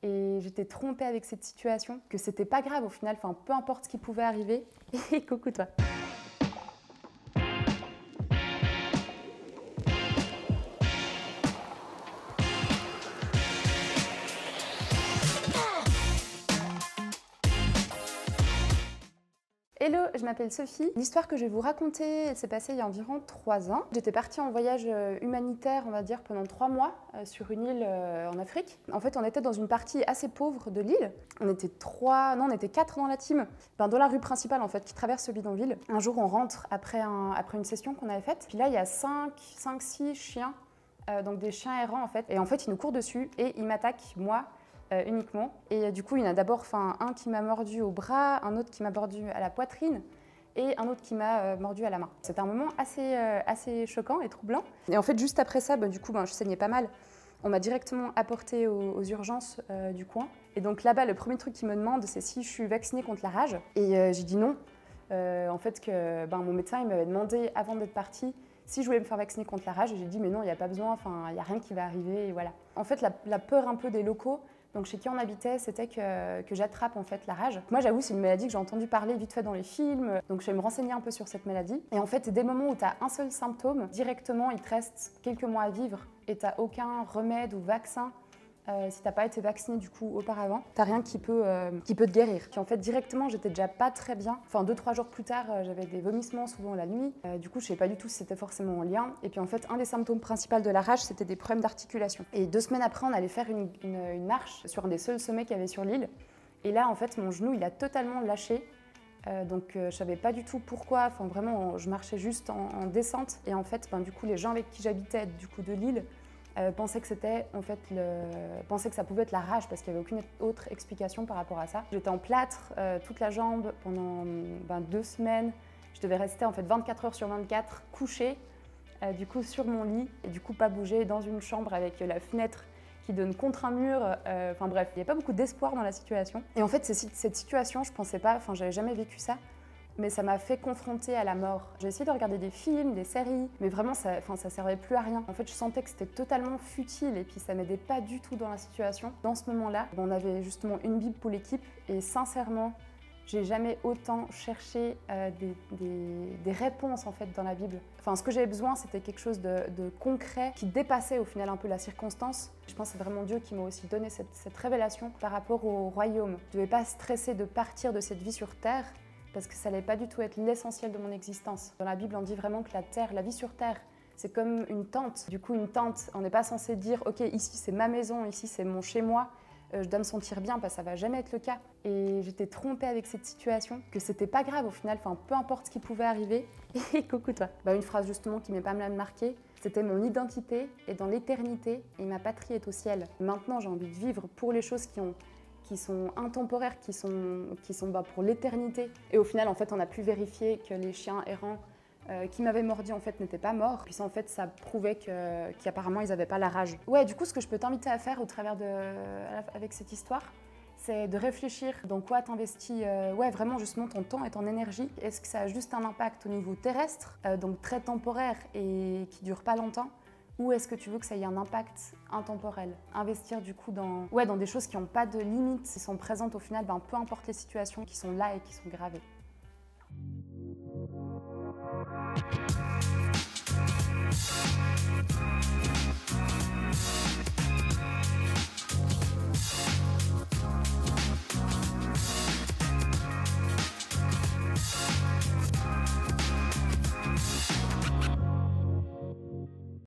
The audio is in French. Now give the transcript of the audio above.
Et j'étais trompée avec cette situation, que c'était pas grave au final, enfin peu importe ce qui pouvait arriver. Et coucou toi. Hello, je m'appelle Sophie. L'histoire que je vais vous raconter, elle s'est passée il y a environ 3 ans. J'étais partie en voyage humanitaire, on va dire, pendant 3 mois sur une île en Afrique. En fait, on était dans une partie assez pauvre de l'île. On était 4 dans la team, dans la rue principale en fait, qui traverse le bidonville. Un jour, on rentre après une session qu'on avait faite. Puis là, il y a 5-6 chiens, donc des chiens errants en fait. Et en fait, ils nous courent dessus et ils m'attaquent, moi. Uniquement. Et du coup, il y en a d'abord un qui m'a mordu au bras, un autre qui m'a mordu à la poitrine et un autre qui m'a mordu à la main. C'était un moment assez choquant et troublant. Et en fait, juste après ça, je saignais pas mal. On m'a directement apporté aux urgences du coin. Et donc là-bas, le premier truc qu'ils me demandent, c'est si je suis vaccinée contre la rage. Et j'ai dit non. En fait, mon médecin il m'avait demandé avant d'être partie si je voulais me faire vacciner contre la rage. Et j'ai dit mais non, il n'y a pas besoin, il n'y a rien qui va arriver. Et voilà. En fait, la peur un peu des locaux, donc chez qui on habitait, c'était que j'attrape en fait la rage. Moi j'avoue, c'est une maladie que j'ai entendu parler vite fait dans les films, donc je vais me renseigner un peu sur cette maladie. Et en fait, dès le moment où tu as un seul symptôme, directement il te reste quelques mois à vivre et tu n'as aucun remède ou vaccin. Si t'as pas été vacciné du coup auparavant, t'as rien qui peut te guérir. Puis en fait directement j'étais déjà pas très bien. Enfin 2-3 jours plus tard j'avais des vomissements souvent la nuit. Du coup je savais pas du tout si c'était forcément en lien. Et puis en fait un des symptômes principaux de la rage c'était des problèmes d'articulation. Et 2 semaines après on allait faire une marche sur un des seuls sommets qu'il y avait sur l'île. Et là en fait mon genou il a totalement lâché. Donc je savais pas du tout pourquoi, enfin vraiment je marchais juste en descente. Et en fait du coup les gens avec qui j'habitais du coup de l'île pensaient que ça pouvait être la rage parce qu'il n'y avait aucune autre explication par rapport à ça. J'étais en plâtre toute la jambe pendant 2 semaines. Je devais rester en fait 24 heures sur 24 couchée du coup sur mon lit et du coup pas bouger dans une chambre avec la fenêtre qui donne contre un mur. Enfin bref, il n'y a pas beaucoup d'espoir dans la situation. Et en fait cette situation, je pensais pas, j'avais jamais vécu ça. Mais ça m'a fait confronter à la mort. J'ai essayé de regarder des films, des séries, mais vraiment ça servait plus à rien. En fait, je sentais que c'était totalement futile et puis ça m'aidait pas du tout dans la situation. Dans ce moment-là, on avait justement une Bible pour l'équipe et sincèrement, j'ai jamais autant cherché des réponses en fait dans la Bible. Ce que j'avais besoin, c'était quelque chose de concret qui dépassait au final un peu la circonstance. Je pense que c'est vraiment Dieu qui m'a aussi donné cette révélation par rapport au royaume. Je ne devais pas stresser de partir de cette vie sur terre, parce que ça n'allait pas du tout être l'essentiel de mon existence. Dans la Bible, on dit vraiment que la vie sur Terre, c'est comme une tente. Du coup, une tente, on n'est pas censé dire « Ok, ici c'est ma maison, ici c'est mon chez-moi, je dois me sentir bien », parce que ça va jamais être le cas. Et j'étais trompée avec cette situation, que c'était pas grave au final, peu importe ce qui pouvait arriver. Et coucou toi. Une phrase justement qui m'est pas mal marquée, c'était « Mon identité est dans l'éternité et ma patrie est au ciel ». Maintenant, j'ai envie de vivre pour les choses qui sont intemporaires, qui sont pour l'éternité. Et au final, en fait, on a pu vérifier que les chiens errants qui m'avaient mordu en fait n'étaient pas morts. Puis ça, en fait, ça prouvait qu'apparemment ils n'avaient pas la rage. Ouais, du coup, ce que je peux t'inviter à faire avec cette histoire, c'est de réfléchir dans quoi t'investis vraiment justement ton temps et ton énergie. Est-ce que ça a juste un impact au niveau terrestre, donc très temporaire et qui dure pas longtemps? Ou est-ce que tu veux que ça ait un impact intemporel? Investir du coup dans des choses qui n'ont pas de limite, qui sont présentes au final, peu importe les situations qui sont là et qui sont gravées.